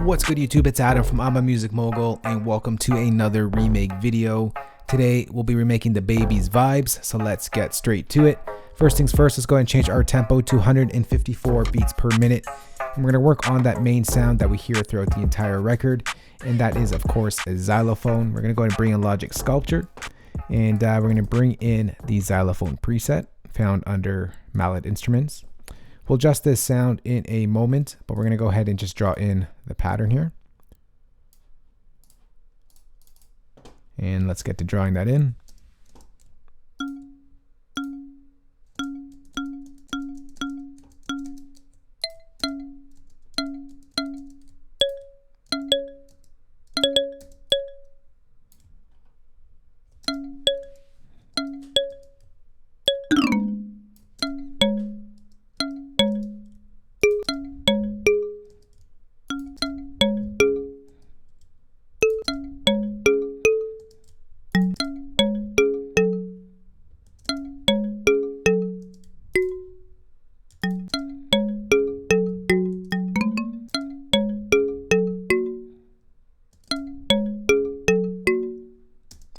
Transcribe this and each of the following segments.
What's good YouTube, it's Adam from I'm a Music Mogul and welcome to another remake video. Today we'll be remaking DaBaby's Vibes, so let's get straight to it. First things first, let's go ahead and change our tempo to 154 beats per minute. And we're going to work on that main sound that we hear throughout the entire record, and that is of course a xylophone. We're going to go ahead and bring in Logic Sculpture, and we're going to bring in the xylophone preset found under Mallet Instruments. We'll adjust this sound in a moment, but we're going to go ahead and just draw in the pattern here. And let's get to drawing that in.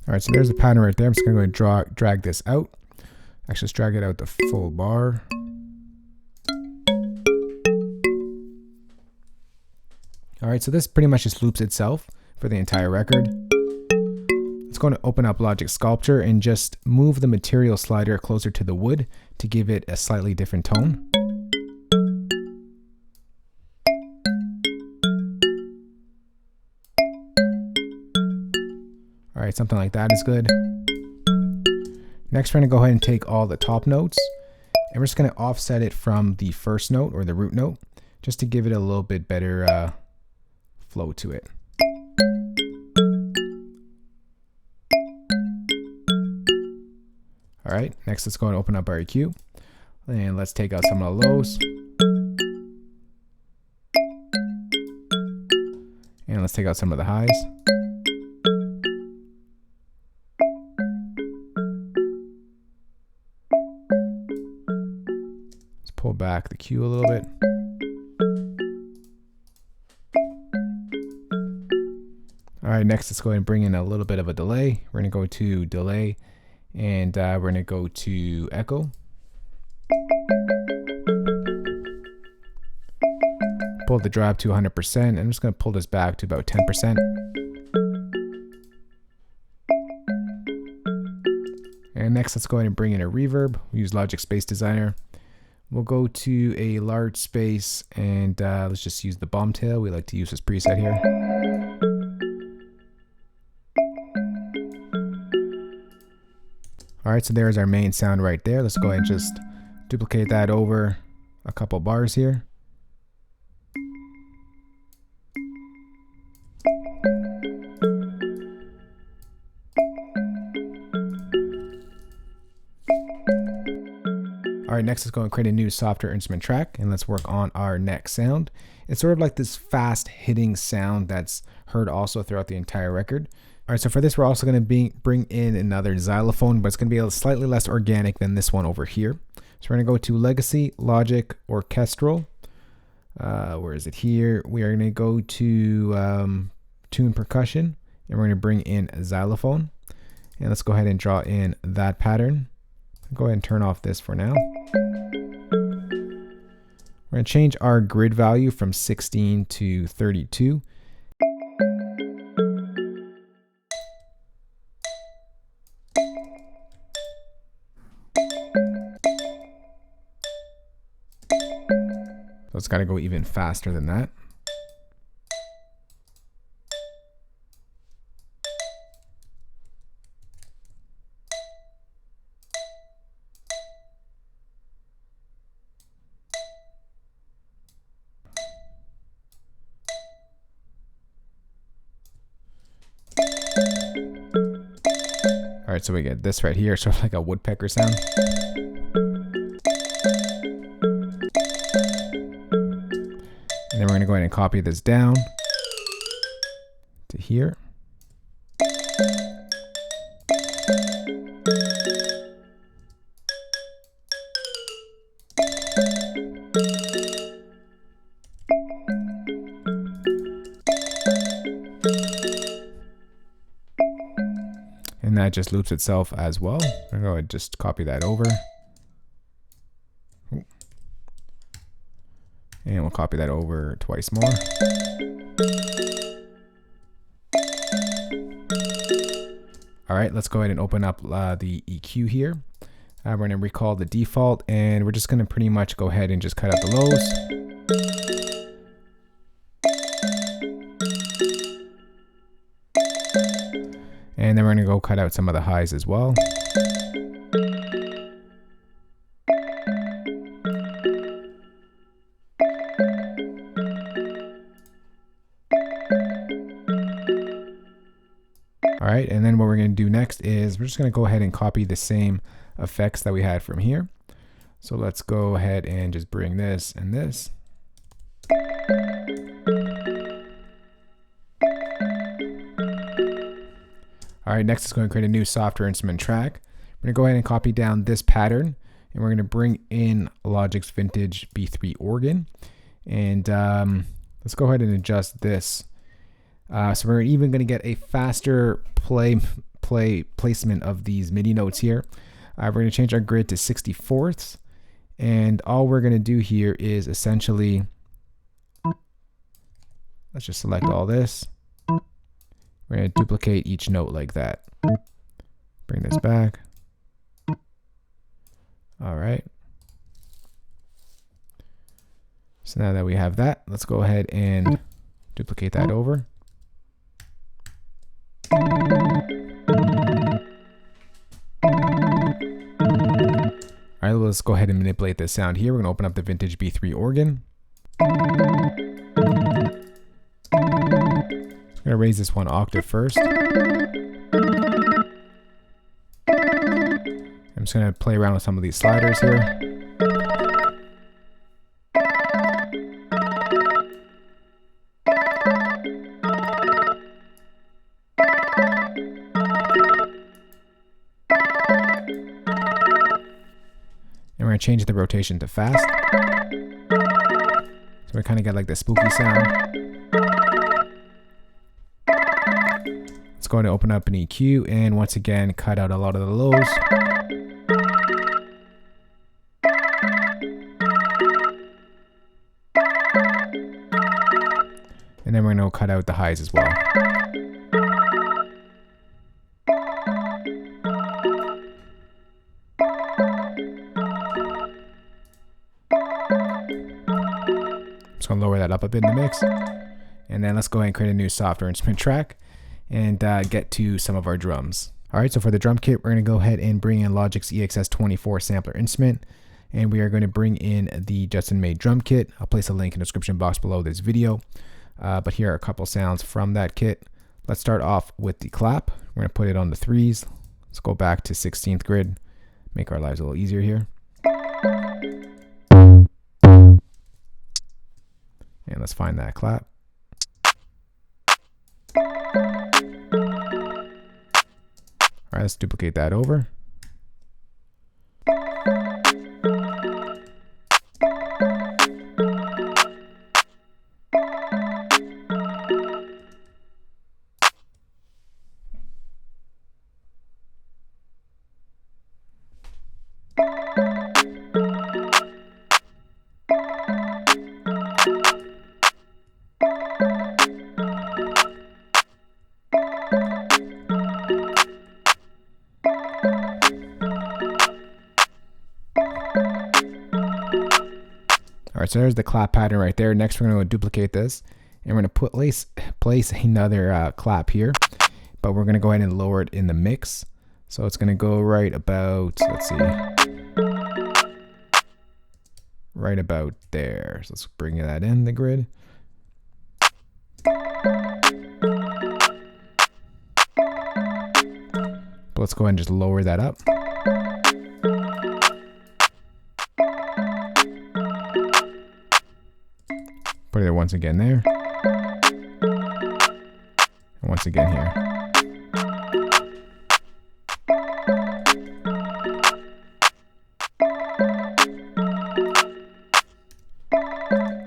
All right, so there's a pattern right there. I'm just going to go ahead and drag this out. Actually, let's drag it out the full bar. All right, so this pretty much just loops itself for the entire record. Let's go and open up Logic Sculpture and just move the material slider closer to the wood to give it a slightly different tone. All right, something like that is good. Next, we're going to go ahead and take all the top notes, and we're just going to offset it from the first note or the root note, just to give it a little bit better flow to it. All right, next let's go and open up our EQ, and let's take out some of the lows. And let's take out some of the highs. Pull back the Q a little bit. All right, next let's go ahead and bring in a little bit of a delay. We're going to go to delay, and we're going to go to echo. Pull the drop to 100%. I'm just going to pull this back to about 10%. And next let's go ahead and bring in a reverb. We use Logic Space Designer. We'll go to a large space, and let's just use the bomb tail. We like to use this preset here. All right, so there's our main sound right there. Let's go ahead and just duplicate that over a couple bars here. All right, next let's go and create a new software instrument track, and let's work on our next sound. It's sort of like this fast hitting sound that's heard also throughout the entire record. All right, so for this, we're also going to bring in another xylophone, but it's going to be a slightly less organic than this one over here. So we're going to go to Legacy, Logic, Orchestral. Where is it here? We are going to go to Tune Percussion, and we're going to bring in a xylophone. And let's go ahead and draw in that pattern. Go ahead and turn off this for now. We're going to change our grid value from 16 to 32. So it's got to go even faster than that. All right, so we get this right here, sort of like a woodpecker sound. And then we're going to go ahead and copy this down to here. that just loops itself as well. I'm going to go ahead and just copy that over. And we'll copy that over twice more. All right, let's go ahead and open up the EQ here. We're going to recall the default, and we're just going to pretty much go ahead and just cut out the lows. And then we're going to go cut out some of the highs as well. All right, and then what we're going to do next is we're just going to go ahead and copy the same effects that we had from here. So let's go ahead and just bring this and this. All right, next is going to create a new software instrument track. We're going to go ahead and copy down this pattern, and we're going to bring in Logic's vintage B3 organ. And let's go ahead and adjust this. So we're even going to get a faster placement of these MIDI notes here. We're going to change our grid to 64ths, and all we're going to do here is essentially, let's just select all this. We're going to duplicate each note like that. Bring this back. All right. So now that we have that, let's go ahead and duplicate that over. All right, let's go ahead and manipulate this sound here. We're going to open up the vintage B3 organ. I'm going to raise this one octave first. I'm just going to play around with some of these sliders here. And we're going to change the rotation to fast. So we kind of get like the spooky sound. Let's go ahead and open up an EQ and once again cut out a lot of the lows. And then we're going to cut out the highs as well. Just going to lower that up a bit in the mix. And then let's go ahead and create a new software instrument track and get to some of our drums. All right, so for the drum kit, we're going to go ahead and bring in Logic's EXS24 sampler instrument, and we are going to bring in the Jetson-made drum kit. I'll place a link in the description box below this video, but here are a couple sounds from that kit. Let's start off with the clap. We're going to put it on the 3s. Let's go back to 16th grid, make our lives a little easier here. And let's find that clap. All right, let's duplicate that over. All right, so there's the clap pattern right there. Next, we're going to duplicate this, and we're going to place another clap here, but we're going to go ahead and lower it in the mix. So it's going to go right about, let's see, right about there. So let's bring that in the grid. But let's go ahead and just lower that up. Put it once again there. And once again here.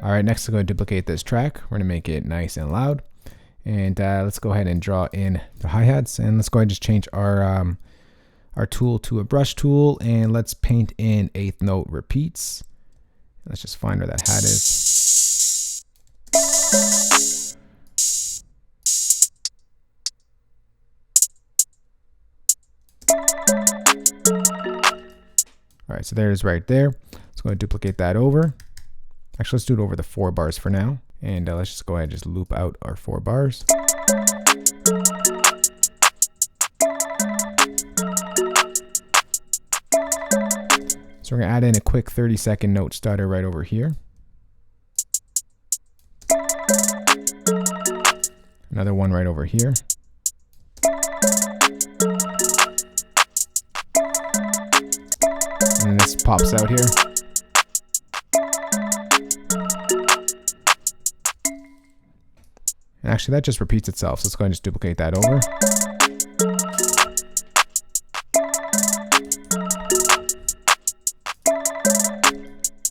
All right, next we're going to duplicate this track. We're going to make it nice and loud. And let's go ahead and draw in the hi-hats, and let's go ahead and just change our tool to a brush tool, and let's paint in eighth note repeats. Let's just find where that hat is. All right, so there's right there. Let's go ahead and duplicate that over. Actually, let's do it over the 4 bars for now. And let's just go ahead and just loop out our 4 bars. So we're gonna add in a quick 30-second note starter right over here. Another one right over here. And this pops out here. And actually that just repeats itself, so let's go ahead and just duplicate that over.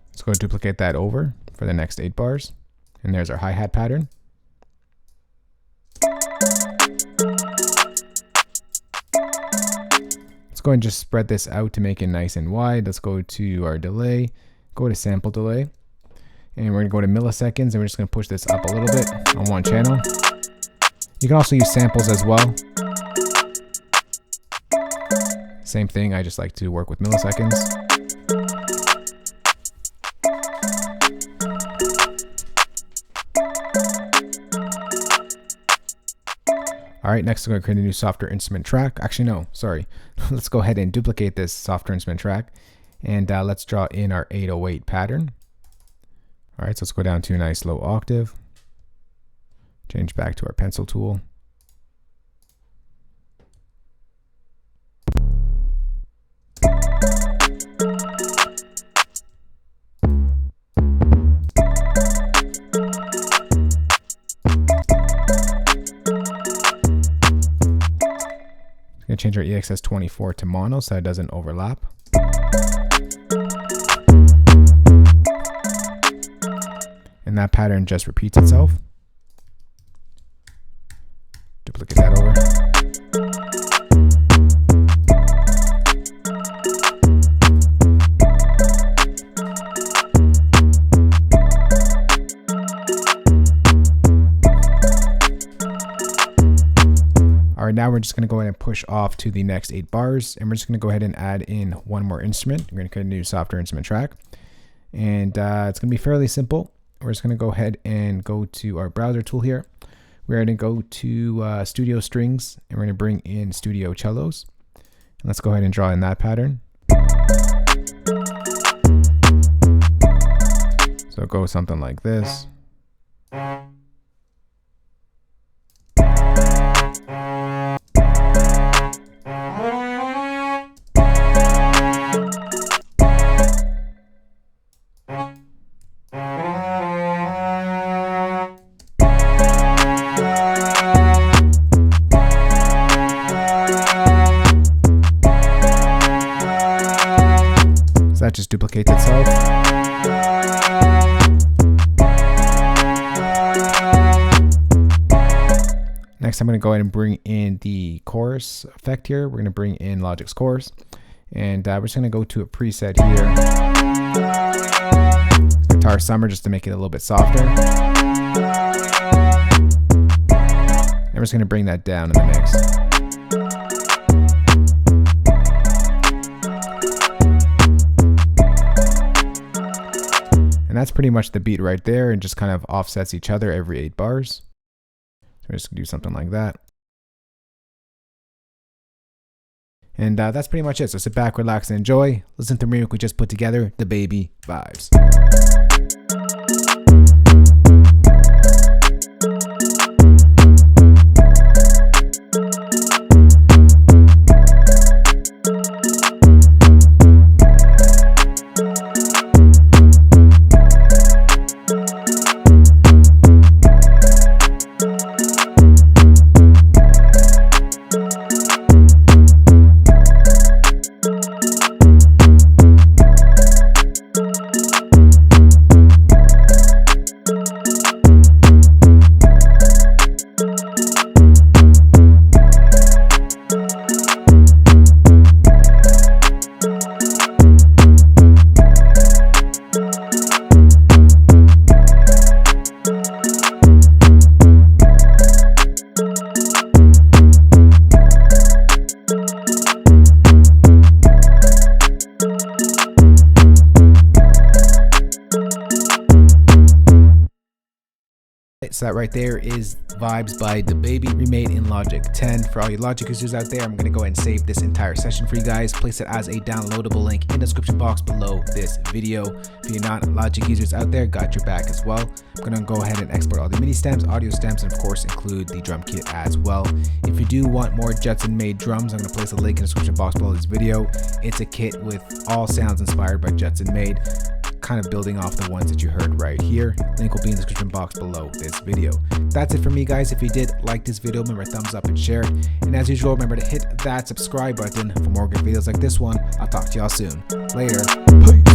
Let's go duplicate that over for the next 8 bars. And there's our hi-hat pattern. Let's go ahead and just spread this out to make it nice and wide. Let's go to our delay, go to sample delay, and we're gonna go to milliseconds, and we're just gonna push this up a little bit on one channel. You can also use samples as well. Same thing, I just like to work with milliseconds. All right, next I'm going to create a new software instrument track. Actually, no, sorry. Let's go ahead and duplicate this software instrument track, and let's draw in our 808 pattern. All right, so let's go down to a nice low octave. Change back to our pencil tool. Change our EXS24 to mono so it doesn't overlap. And that pattern just repeats itself. Duplicate that over. Alright, now we're just going to go ahead and push off to the next 8 bars, and we're just going to go ahead and add in one more instrument. We're going to create a new software instrument track, and it's going to be fairly simple. We're just going to go ahead and go to our browser tool here. We're going to go to Studio Strings, and we're going to bring in Studio Cellos. And let's go ahead and draw in that pattern. So it goes something like this. That just duplicates itself. Next, I'm going to go ahead and bring in the chorus effect here. We're going to bring in Logic's chorus, and we're just going to go to a preset here, Guitar Summer, just to make it a little bit softer. And we're just going to bring that down in the mix. And that's pretty much the beat right there, and just kind of offsets each other every 8 bars. So we're just gonna do something like that. And that's pretty much it. So sit back, relax, and enjoy. Listen to the remake we just put together, DaBaby VIBEZ. So that right there is VIBEZ by DaBaby, remade in Logic 10. For all you Logic users out there, I'm going to go ahead and save this entire session for you guys. Place it as a downloadable link in the description box below this video. For you non-Logic users out there, got your back as well. I'm going to go ahead and export all the MIDI stems, audio stems, and of course include the drum kit as well. If you do want more Jetson-made drums, I'm going to place a link in the description box below this video. It's a kit with all sounds inspired by Jetson-made, kind of building off the ones that you heard right here. Link will be in the description box below this video. That's it for me, guys. If you did like this video, remember to thumbs up and share it. And as usual, remember to hit that subscribe button for more good videos like this one. I'll talk to y'all soon. Later. Peace.